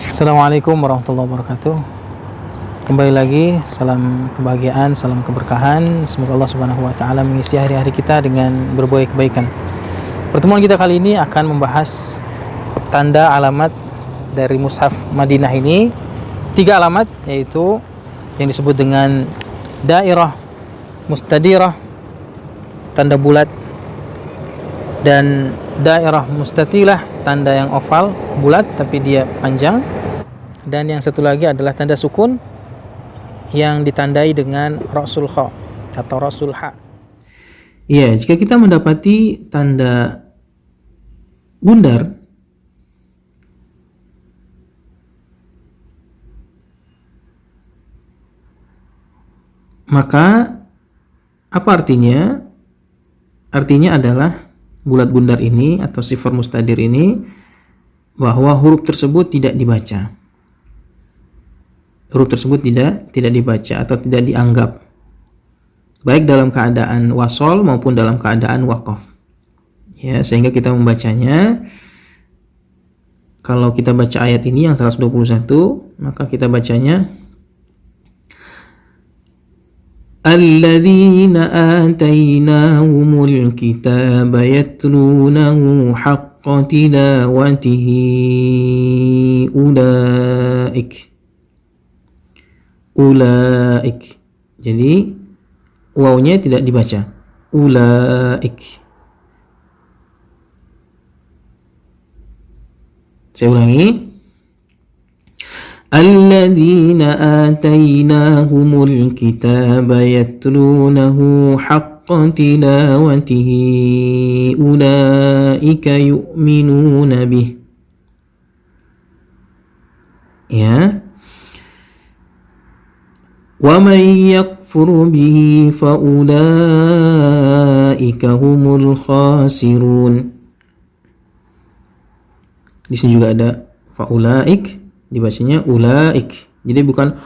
Assalamualaikum warahmatullahi wabarakatuh. Kembali lagi, salam kebahagiaan, salam keberkahan. Semoga Allah Subhanahu wa taala mengisi hari-hari kita dengan berbagai kebaikan. Pertemuan kita kali ini akan membahas tanda alamat dari mushaf Madinah ini. 3 alamat, yaitu yang disebut dengan dairah mustadirah, tanda bulat, dan dairah mustatilah, tanda yang oval bulat tapi dia panjang, dan yang satu lagi adalah tanda sukun yang ditandai dengan rasul kha atau rasul ha. Ya, jika kita mendapati tanda bundar, maka apa artinya? Artinya adalah bulat bundar ini atau sifar mustadir ini bahwa huruf tersebut tidak dibaca. Huruf tersebut tidak dibaca atau tidak dianggap, baik dalam keadaan wasol maupun dalam keadaan waqaf. Ya, sehingga kita membacanya, kalau kita baca ayat ini yang 121, maka kita bacanya alladzina atainahumul kitaba yatlunahu haqqa tilawatihi ulaik. Jadi wawnya tidak dibaca. Ulaik. Saya ulangi. Alladzina atainahumul kitaba yatlunahu haqqa tilawatihi ulaika yu'minuna bih. Ya. Wa man yakfur bihi fa ulaika humul khasirun. Di sini juga ada fa ulaik, dibacanya ulaik. Jadi bukan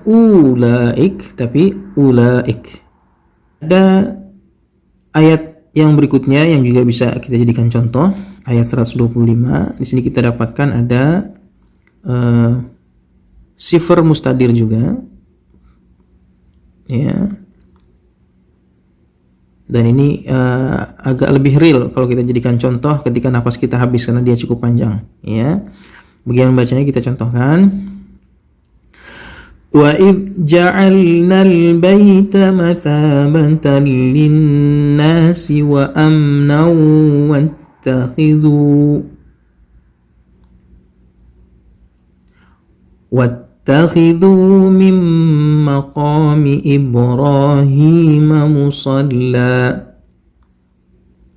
ulaik tapi ulaik. Ada ayat yang berikutnya yang juga bisa kita jadikan contoh, ayat 125. Di sini kita dapatkan ada sifar mustadir juga, ya. Dan ini agak lebih real kalau kita jadikan contoh ketika nafas kita habis karena dia cukup panjang, ya. Bagian bacanya kita contohkan. Wa id ja'alnal baita mathabatan lin-nasi wa amnan wattakhidhu min maqami Ibrahim musalla.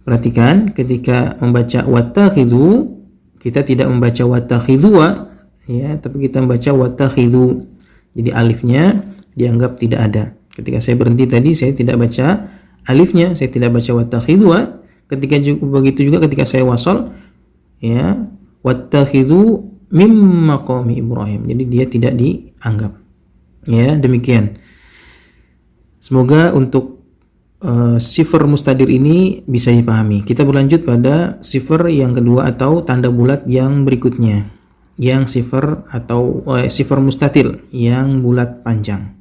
Perhatikan ketika membaca wattakhidhu, kita tidak membaca wattakhidhuwa, ya, tapi kita membaca wattakhidhu. Jadi alifnya dianggap tidak ada. Ketika saya berhenti tadi, saya tidak baca alifnya, saya tidak baca wattakhidhuwa. Ketika begitu juga ketika saya wasal, ya, wattakhidhu mim maqami Ibrahim. Jadi dia tidak dianggap. Ya, demikian. Semoga untuk sifar mustadir ini bisa dipahami. Kita berlanjut pada sifar yang kedua atau tanda bulat yang berikutnya, yang sifar atau sifar mustatil yang bulat panjang.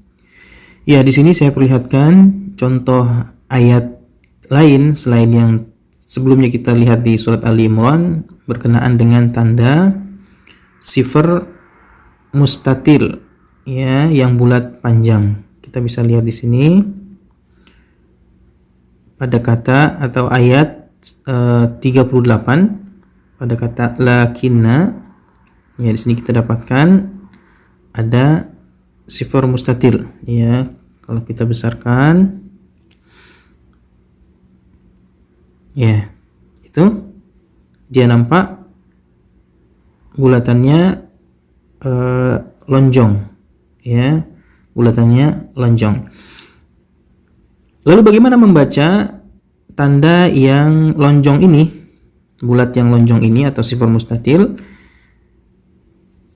Ya, di sini saya perlihatkan contoh ayat lain selain yang sebelumnya kita lihat di surat Ali Imran berkenaan dengan tanda sifar mustatil, ya, yang bulat panjang. Kita bisa lihat di sini pada kata atau ayat 38 pada kata lakinna, ya, di sini kita dapatkan ada sifar mustatil, ya. Kalau kita besarkan, ya, itu dia nampak bulatannya lonjong, ya, bulatannya lonjong. Lalu bagaimana membaca tanda yang lonjong ini, bulat yang lonjong ini atau sifar mustatil?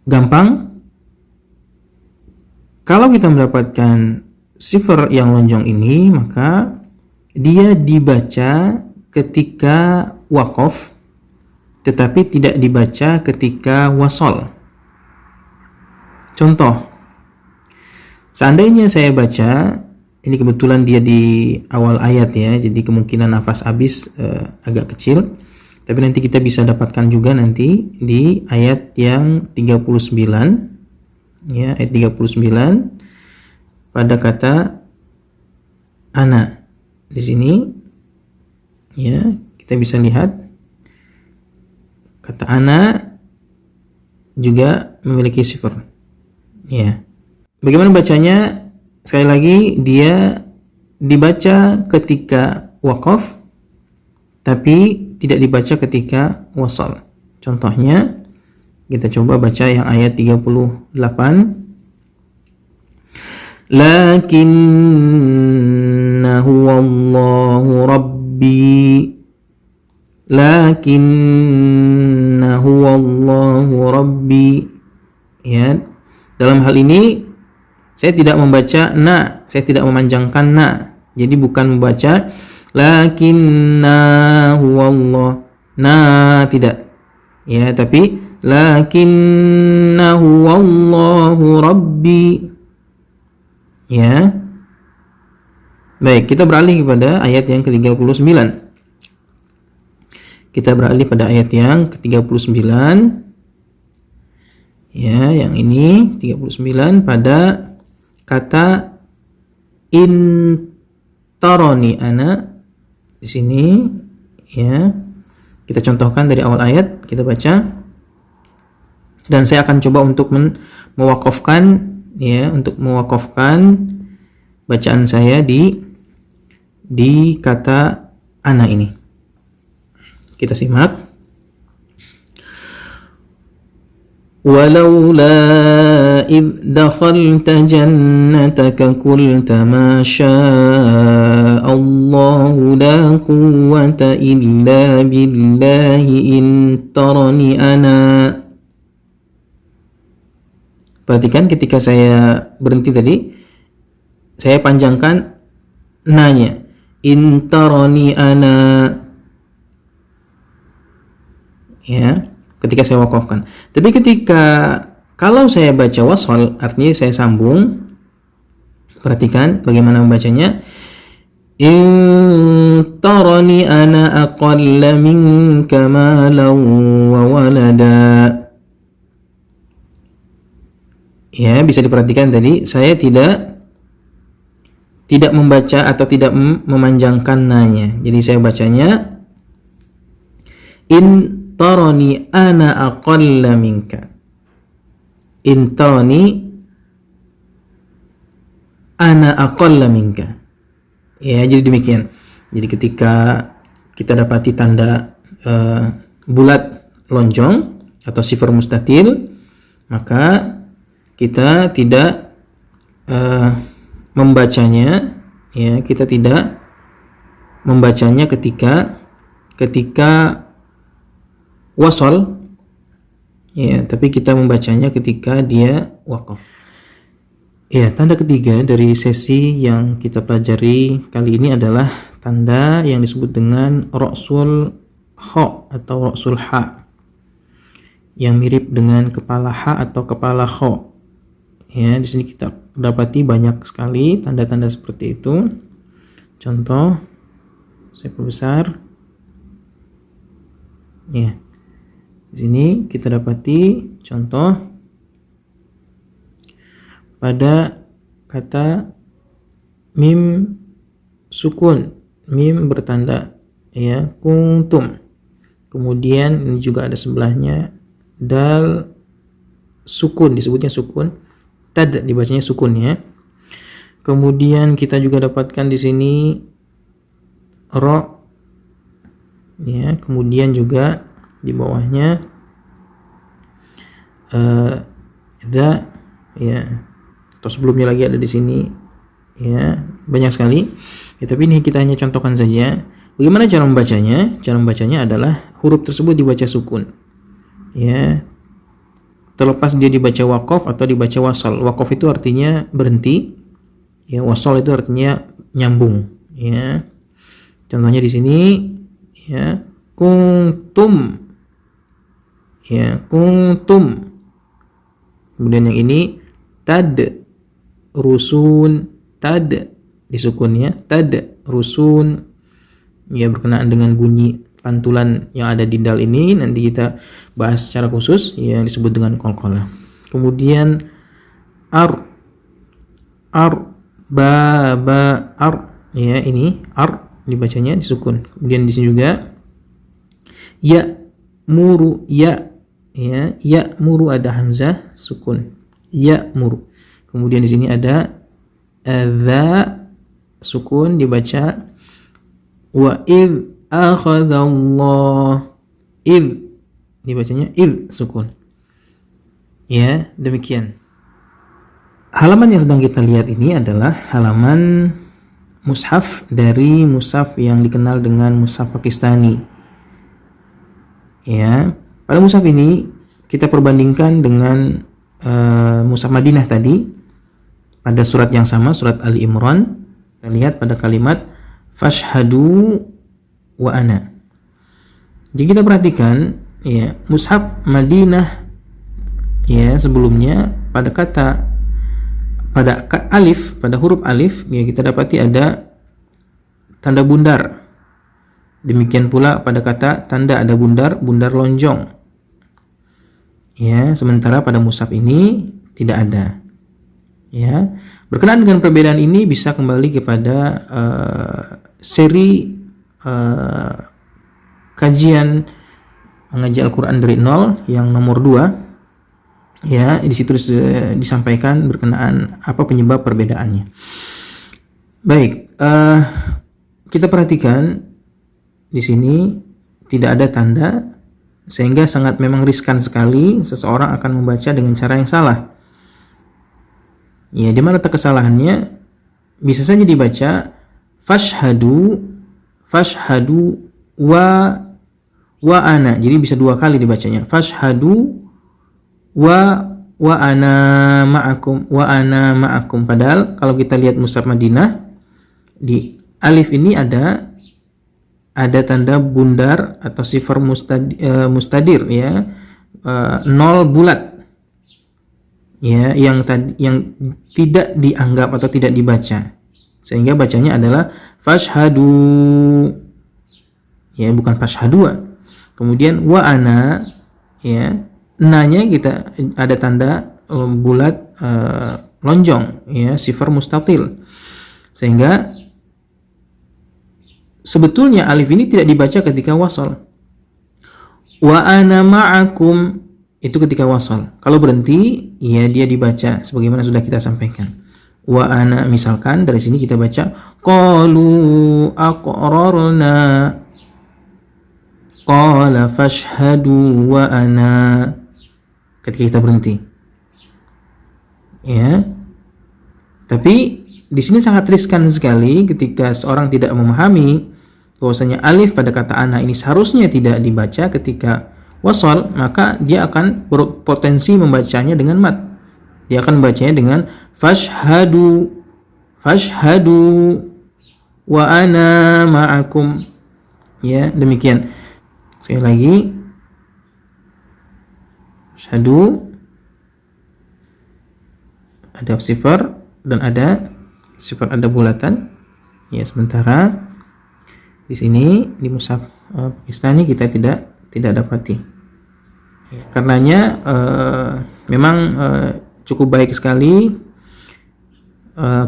Gampang. Kalau kita mendapatkan sifar yang lonjong ini, maka dia dibaca ketika waqaf, tetapi tidak dibaca ketika wasol. Contoh, seandainya saya baca, ini kebetulan dia di awal ayat ya, jadi kemungkinan nafas habis agak kecil, tapi nanti kita bisa dapatkan juga nanti di ayat yang 39 ya, ayat 39 pada kata ana. Di sini ya, kita bisa lihat kata ana juga memiliki sifar. Ya. Bagaimana bacanya? Sekali lagi, dia dibaca ketika waqaf tapi tidak dibaca ketika wasal. Contohnya, kita coba baca yang ayat 38. Lakinna huwallahu rabbi. Lakinna huwallahu rabbi. Ya. Dalam hal ini saya tidak membaca na, saya tidak memanjangkan na. Jadi bukan membaca lakinna huwallah, na tidak. Ya, tapi lakinna huwallahu rabbi. Ya. Baik, kita beralih kepada ayat yang ke-39. Kita beralih pada ayat yang ke-39. Ya, yang ini 39 pada kata intaroni ana. Di sini ya, kita contohkan dari awal ayat, kita baca, dan saya akan coba untuk mewakafkan ya, untuk mewakafkan bacaan saya di kata ana ini. Kita simak. ولولا إذ دخلت جنتك قلت ما شاء الله لا قوة إلا بالله إن ترني أنا. Perhatikan ketika saya berhenti tadi, saya panjangkan nanya, in tarani ana. Ya, ketika saya wakafkan. Tapi kalau saya baca wasol, artinya saya sambung. Perhatikan bagaimana membacanya. In tarani ana aqalla minka malan wa walada. Ya, bisa diperhatikan tadi saya tidak membaca atau tidak memanjangkan nanya. Jadi saya bacanya in tarani ana aqalla minka. In tarani ana aqalla minka. Ya, jadi demikian. Jadi ketika kita dapati tanda bulat lonjong atau sifar mustatil, maka kita tidak membacanya ya, kita tidak membacanya ketika wasol ya, tapi kita membacanya ketika dia waqaf. Ya, tanda ketiga dari sesi yang kita pelajari kali ini adalah tanda yang disebut dengan ra'sul kha atau ra'sul ha, yang mirip dengan kepala ha atau kepala kha. Ya, di sini kita dapati banyak sekali tanda-tanda seperti itu. Contoh, saya perbesar. Ya. Di sini kita dapati contoh pada kata mim sukun, mim bertanda ya, kuntum. Kemudian ini juga ada sebelahnya dal sukun, disebutnya sukun. Tad dibacanya sukun ya. Kemudian kita juga dapatkan di sini ro ya, kemudian juga di bawahnya da ya, atau sebelumnya lagi ada di sini ya, banyak sekali ya, tapi ini kita hanya contohkan saja. Bagaimana cara membacanya? Cara membacanya adalah huruf tersebut dibaca sukun ya, terlepas dia dibaca waqaf atau dibaca wasal. Waqaf itu artinya berhenti ya, wasal itu artinya nyambung ya. Contohnya di sini ya, kuntum ya, kuntum. Kemudian yang ini tadrusun, disukun ya, tadrusun, ya, berkenaan dengan bunyi pantulan yang ada di dal ini nanti kita bahas secara khusus yang disebut dengan qalqalah. Kemudian baba, ya, ini dibacanya disukun. Kemudian di sini juga muru, ya, muru ada hamzah sukun, muru. Kemudian di sini ada dza sukun dibaca, wa id akhadallah, dibacanya sukun. Ya, demikian. Halaman yang sedang kita lihat ini adalah halaman mushaf dari mushaf yang dikenal dengan mushaf Pakistani. Ya, pada mushaf ini kita perbandingkan dengan mushaf Madinah tadi. Pada surat yang sama, surat Ali Imran, kita lihat pada kalimat fashhadu wa ana. Jadi kita perhatikan, ya, mushaf Madinah, ya, sebelumnya pada huruf alif, ya, kita dapati ada tanda bundar. Demikian pula pada kata tanda ada bundar lonjong. Ya, sementara pada mushaf ini tidak ada. Ya, berkenaan dengan perbedaan ini bisa kembali kepada seri kajian mengaji Al-Qur'an dari nol yang nomor 2. Ya, di situ disampaikan berkenaan apa penyebab perbedaannya. Baik, kita perhatikan di sini tidak ada tanda, sehingga sangat memang riskan sekali seseorang akan membaca dengan cara yang salah. Ya, di mana letak kesalahannya? Bisa saja dibaca fashhadu wa ana. Jadi bisa 2 kali dibacanya. Fashhadu wa ana ma'akum. Padahal kalau kita lihat mushaf Madinah, di alif ini ada tanda bundar atau sifar mustadir, ya, 0 bulat, ya, yang tidak dianggap atau tidak dibaca, sehingga bacanya adalah fashhadu, ya, bukan fashhadua. Kemudian wa ana, ya, nanya kita ada tanda bulat lonjong, ya, sifar mustatil, sehingga sebetulnya alif ini tidak dibaca ketika wasal. Wa ana ma'akum itu ketika wasal. Kalau berhenti, ya, dia dibaca sebagaimana sudah kita sampaikan. Wa ana, misalkan dari sini kita baca qalu aqrarna, qala fashhadu wa ana, ketika kita berhenti. Ya. Tapi di sini sangat riskan sekali ketika seorang tidak memahami bahwasanya alif pada kata ana ini seharusnya tidak dibaca ketika wasal, maka dia akan berpotensi membacanya dengan mat. Dia akan membacanya dengan fashhadu wa ana ma'akum. Ya, demikian. Sekali lagi, fashhadu, ada sifar dan ada sifar ada bulatan. Ya, sementara di sini di mushaf Pakistani kita tidak dapati. Karenanya memang cukup baik sekali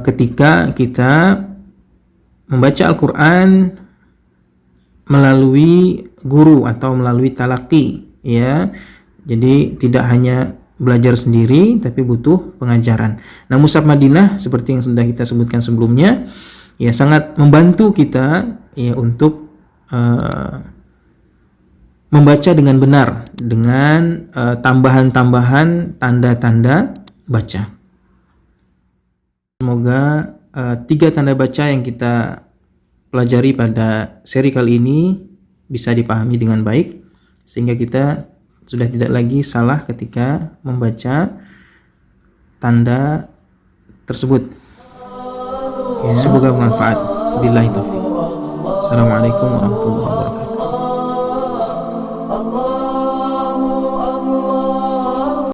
ketika kita membaca Al-Qur'an melalui guru atau melalui talaqi, ya. Jadi tidak hanya belajar sendiri tapi butuh pengajaran. Nah, mushaf Madinah seperti yang sudah kita sebutkan sebelumnya, ya, sangat membantu kita, ya, untuk membaca dengan benar dengan tambahan-tambahan tanda-tanda baca. Semoga 3 tanda baca yang kita pelajari pada seri kali ini bisa dipahami dengan baik, sehingga kita sudah tidak lagi salah ketika membaca tanda tersebut. Ya, semoga bermanfaat. Billahi taufiq. Assalamualaikum warahmatullahi wabarakatuh.